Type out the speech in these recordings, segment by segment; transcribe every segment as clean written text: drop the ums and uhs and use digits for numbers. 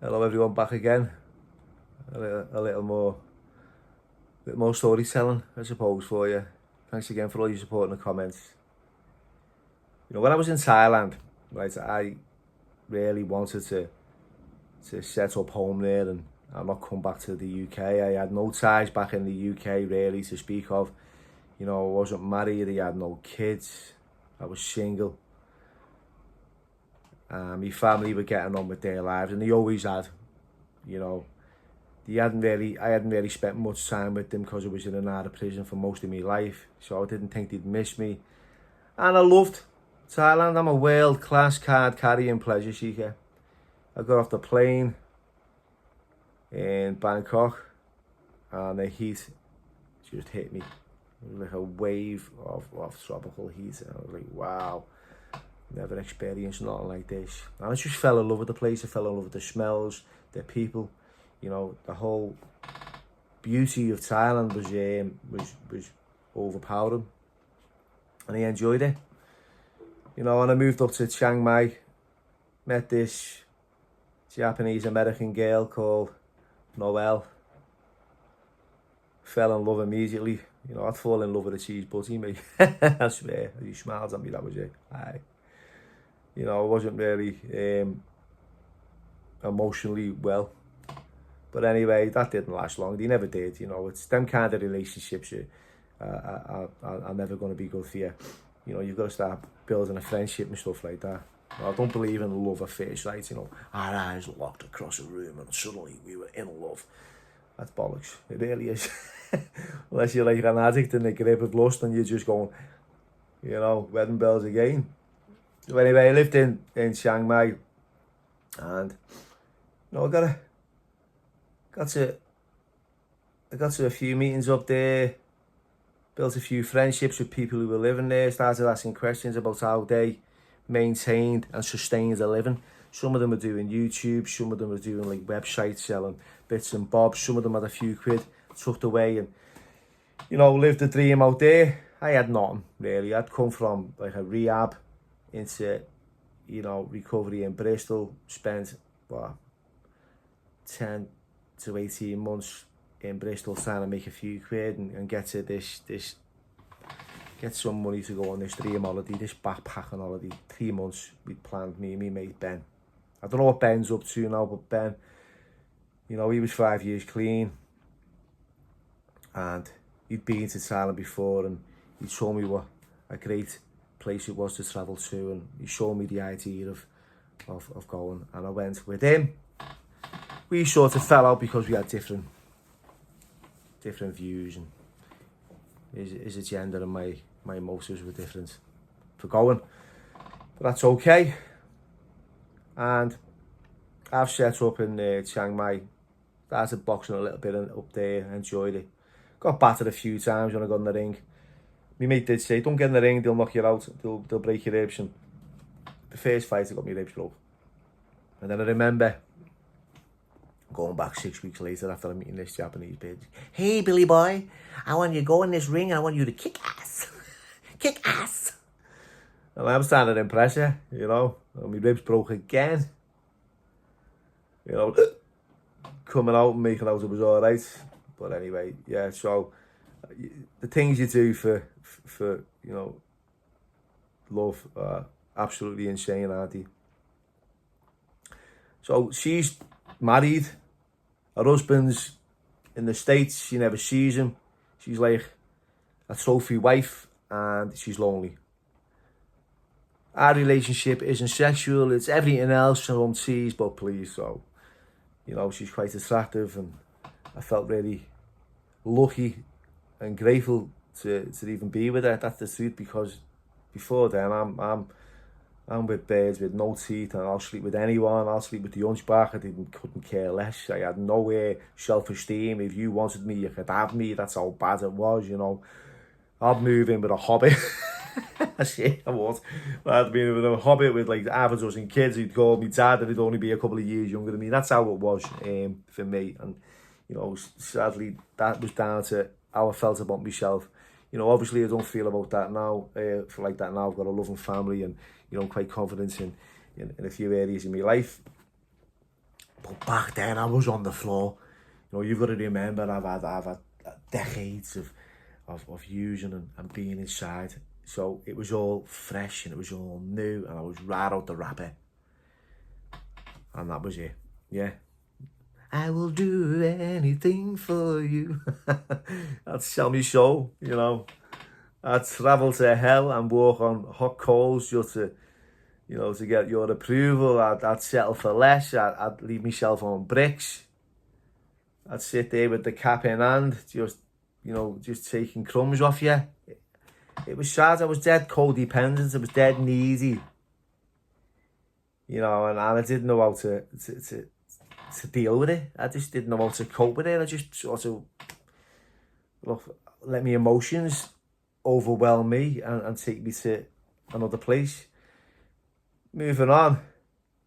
Hello everyone, back again. A little more storytelling, I suppose, for you. Thanks again for all your support in the comments. You know, when I was in Thailand, right, I really wanted to set up home there and not come back to the UK. I had no ties back in the UK really to speak of. You know, I wasn't married, I had no kids, I was single. My family were getting on with their lives, and they always had. You know, I hadn't really spent much time with them because I was in and out of prison for most of my life, so I didn't think they'd miss me. And I loved Thailand. I'm a world-class card carrying pleasure seeker. I got off the plane in Bangkok and the heat just hit me. It was like a wave of tropical heat, and I was like, wow, never experienced nothing like this. And I just fell in love with the place. I fell in love with the smells, the people. You know, the whole beauty of Thailand was overpowering, and I enjoyed it. You know, and I moved up to Chiang Mai, met this Japanese American girl called Noelle. Fell in love immediately. You know, I'd fall in love with a cheese butty, mate. I swear, he smiled at me, that was it. You know, I wasn't really emotionally well. But anyway, that didn't last long. They never did, you know. It's them kind of relationships are never going to be good for you. You know, you've got to start building a friendship and stuff like that. I don't believe in love at first sight, you know. Our eyes locked across a room and suddenly we were in love. That's bollocks. It really is. Unless you're like an addict in the grip of lust and you're just going, you know, wedding bells again. So anyway, I lived in Chiang Mai, and you know, I got to a few meetings up there, built a few friendships with people who were living there, started asking questions about how they maintained and sustained their living. Some of them were doing YouTube, some of them were doing like websites selling bits and bobs, some of them had a few quid tucked away and, you know, lived the dream out there. I had nothing really. I'd come from like a rehab into, you know, recovery in Bristol, spent 10 to 18 months in Bristol trying to make a few quid and get to get some money to go on this dream holiday, this backpacking holiday. 3 months we'd planned, me and my mate Ben. I don't know what Ben's up to now, but Ben, you know, he was 5 years clean and he'd been to Thailand before, and he told me what a great place it was to travel to, and he showed me the idea of going, and I went with him. We sort of fell out because we had different views, and his agenda and my motives were different for going, but that's okay. And I've set up in Chiang Mai, started boxing a little bit up there, enjoyed it. Got battered a few times when I got in the ring. My mate did say, don't get in the ring, they'll knock you out, they'll break your ribs. And the first fight, I got my ribs broke. And then I remember going back 6 weeks later after I'm meeting this Japanese bitch. Hey, Billy boy, I want you to go in this ring and I want you to kick ass. Kick ass. And I'm standing to impress her, you know. And my ribs broke again. You know, coming out and making out it was all right. But anyway, yeah, so the things you do for you know, love are absolutely insane, aren't they? So she's married, her husband's in the States, she never sees him. She's like a trophy wife and she's lonely. Our relationship isn't sexual, it's everything else, so don't tease, but please. So, you know, she's quite attractive, and I felt really lucky and grateful to even be with her. That's the truth, because before then I'm with birds with no teeth, and I'll sleep with anyone. I'll sleep with the hunchback. I couldn't care less. I had no self-esteem. If you wanted me, you could have me. That's how bad it was, you know. I'd move in with a hobbit. Shit, I was. I'd be with a hobbit with like half a dozen kids. He'd call me dad, and he'd only be a couple of years younger than me. That's how it was for me. And, you know, sadly, that was down to how I felt about myself. You know, obviously I don't feel about that now, like that now. I've got a loving family, and, you know, I'm quite confident in a few areas in my life. But back then, I was on the floor. You know, you've got to remember, I've had decades of using and being inside. So it was all fresh and it was all new, and I was right out the wrapper. And that was it. Yeah. I will do anything for you. I'd sell me soul, you know. I'd travel to hell and walk on hot coals just to, you know, to get your approval. I'd settle for less. I'd leave myself on bricks. I'd sit there with the cap in hand, just, you know, just taking crumbs off you. It was sad. I was dead codependent. I was dead needy. You know, and I didn't know how to deal with it. I just didn't know how to cope with it. I just sort of let my emotions overwhelm me and take me to another place. Moving on,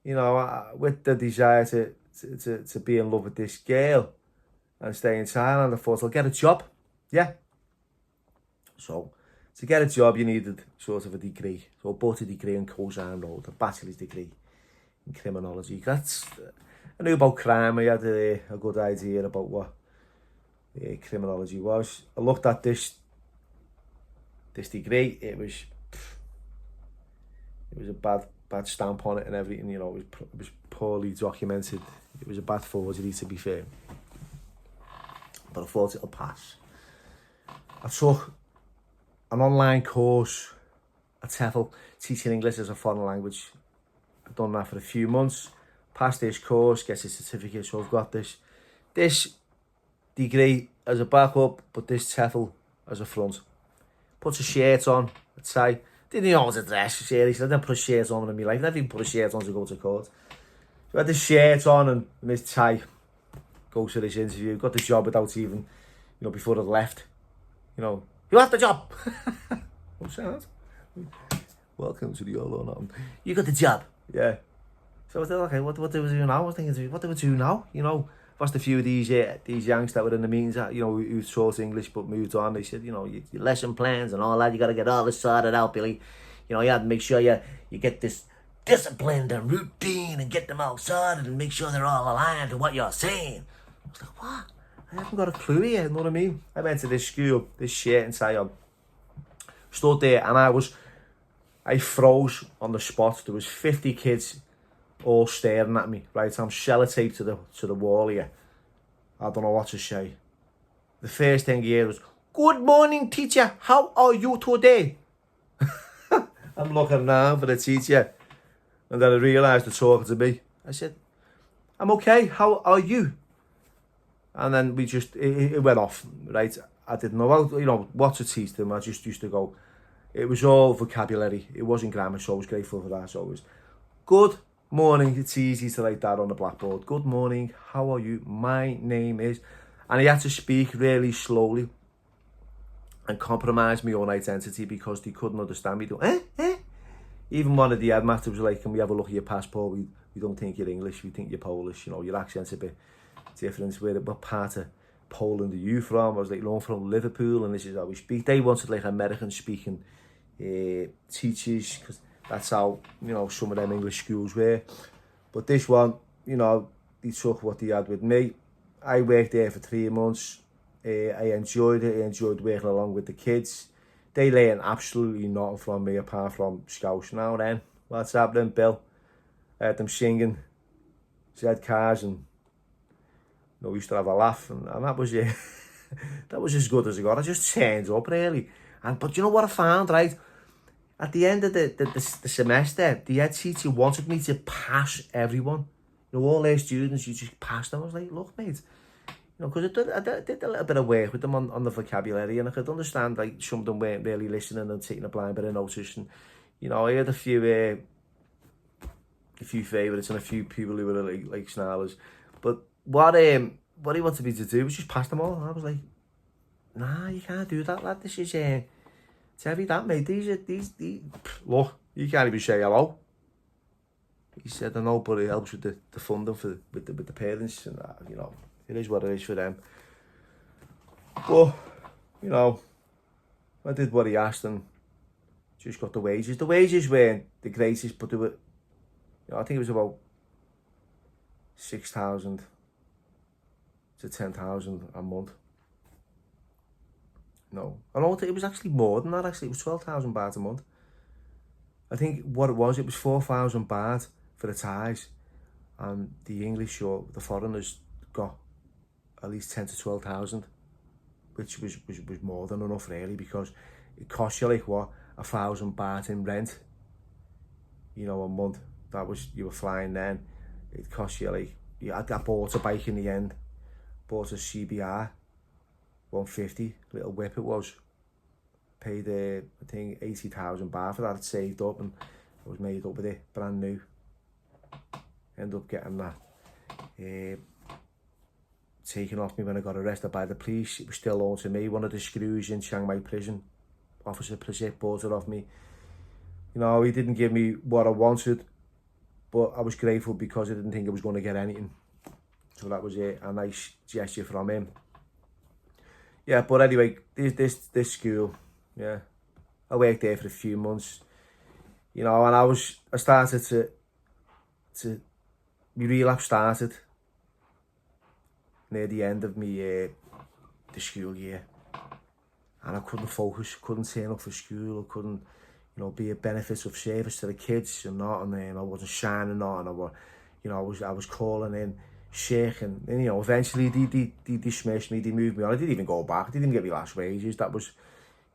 you know, with the desire to be in love with this girl and stay in Thailand, I thought I'll get a job. Yeah. So to get a job, you needed sort of a degree. So I bought a degree in Kosan Road, a bachelor's degree in criminology. I knew about crime. I had a good idea about what criminology was. I looked at this degree. It was a bad stamp on it and everything. You know, it was poorly documented. It was a bad forgery, to be fair. But I thought it'll pass. I took an online course at TEFL, teaching English as a foreign language. I've done that for a few months. Passed this course, gets a certificate, so I've got this degree as a backup, but this TEFL as a front. Puts a shirt on, a tie. Didn't know how to dress, seriously. I didn't put a shirt on in my life. I never even put a shirt on to go to court. So I had this shirt on and this tie. Goes to this interview. Got the job without even, you know, before I left. You know, you have the job. Oh, sad. Welcome to the All or Nothing. You got the job. Yeah. So I was like, okay, what do we do now? I was thinking, what do we do now? You know, I've asked a few of these youngs that were in the meetings, you know, who taught English but moved on. They said, you know, your lesson plans and all that, you got to get all this sorted out, Billy. You know, you have to make sure you get this disciplined and routine and get them all sorted and make sure they're all aligned to what you're saying. I was like, what? I haven't got a clue here, you know what I mean? I went to this school, this shirt and tie on. Stood there and I froze on the spot. There was 50 kids all staring at me, right? I'm sellotaped to the wall here. I don't know what to say. The first thing you hear was, "Good morning, teacher. How are you today?" I'm looking around for the teacher, and then I realised they're talking to me. I said, "I'm okay. How are you?" And then we just it went off, right? I didn't know how, you know, what to teach them. I just used to go. It was all vocabulary. It wasn't grammar, so I was grateful for that. So it was good morning. It's easy to write that on the blackboard. Good morning. How are you? My name is... And he had to speak really slowly and compromise my own identity because they couldn't understand me. Even one of the headmasters was like, "Can we have a look at your passport? We don't think you're English. We think you're Polish. You know, your accent's a bit different. What part of Poland are you from?" I was like, "No, I'm from Liverpool, and this is how we speak." They wanted like American speaking teachers, because that's how, you know, some of them English schools were. But this one, you know, they took what they had with me. I worked there for 3 months. I enjoyed it. I enjoyed working along with the kids. They learned absolutely nothing from me apart from Scouse. Now then, what's happening, Bill? I heard them singing, said cars, and, you know, we used to have a laugh, and that was it. That was as good as I got. I just turned up, really. But you know what I found, right? At the end of the semester, the head teacher wanted me to pass everyone. You know, all their students, you just passed them. I was like, "Look, mate," you know, because I did a little bit of work with them on the vocabulary, and I could understand, like, some of them weren't really listening and taking a blind bit of notice. And, you know, I had a few favourites and a few people who were like snarlers. But what he wanted me to do was just pass them all. And I was like, "Nah, you can't do that, lad. This is it's heavy, that, mate. These look, you can't even say hello." He said, "I know, but it helps with the funding with the parents, and you know, it is what it is for them." But, you know, I did what he asked and just got the wages. The wages weren't the greatest, but they were, you know, I think it was about 6,000 to 10,000 a month. No, I know it was actually more than that. Actually, it was 12,000 baht a month. I think what it was 4,000 baht for the Thais, and the English or the foreigners got at least 10 to 12,000, which was more than enough really, because it cost you like what, 1,000 baht in rent, you know, a month. That was, you were flying then. It cost you like, I bought a bike in the end, bought a CBR 150, little whip it was. Paid I think 80,000 baht for that. It saved up and I was made up with it, brand new. Ended up getting that taken off me when I got arrested by the police. It was still on to me. One of the screws in Chiang Mai prison, Officer Prasip, bought it off me. You know, he didn't give me what I wanted, but I was grateful because I didn't think I was going to get anything. So that was a nice gesture from him. Yeah, but anyway, this school, yeah, I worked there for a few months, you know, and I started to my relapse started near the end of me the school year, and I couldn't focus, couldn't turn up for school, I couldn't, you know, be a benefit of service to the kids and not, and I wasn't shining on, and I was calling in sick, and you know, eventually they dismissed me, they moved me on. I didn't even go back, they didn't get me last wages. That was,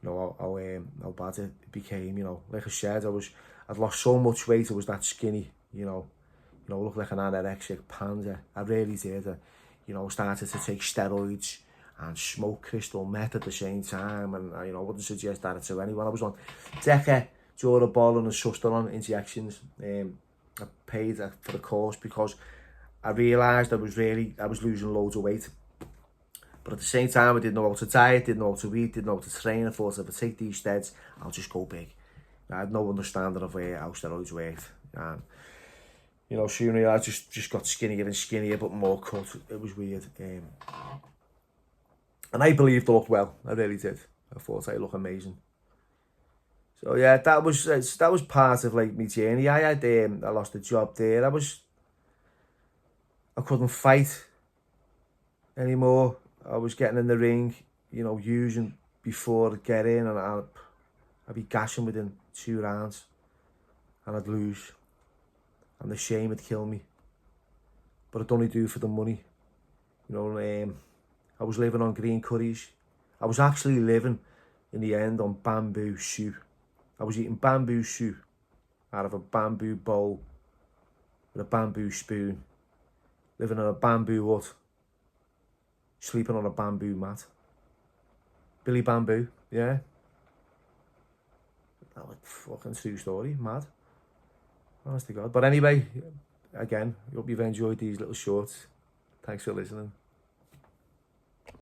you know, how bad it became. You know, like I said, I'd lost so much weight, I was that skinny, you know, looked like an anorexic panda. I really did. You know, started to take steroids and smoke crystal meth at the same time, and you know, I wouldn't suggest that to anyone. I was on Deca, Durabol and Sustanon injections. I paid for the course because I realised I was losing loads of weight, but at the same time I didn't know how to diet, didn't know how to eat, didn't know how to train. I thought if I take these steroids, I'll just go big. I had no understanding of how steroids worked, and you know, soon I just got skinnier and skinnier, but more cut. It was weird, and I believed I looked well. I really did. I thought I looked amazing. So yeah, that was part of like my journey. I lost a job there. I couldn't fight anymore. I was getting in the ring, you know, using before I'd get in, and I'd be gashing within 2 rounds, and I'd lose, and the shame would kill me. But I'd only do it for the money, you know. I was living on green curries. I was actually living, in the end, on bamboo soup. I was eating bamboo soup out of a bamboo bowl with a bamboo spoon, living in a bamboo hut, sleeping on a bamboo mat. Billy Bamboo, yeah. That was fucking true story, mad. Honest to God. But anyway, again, hope you've enjoyed these little shorts. Thanks for listening.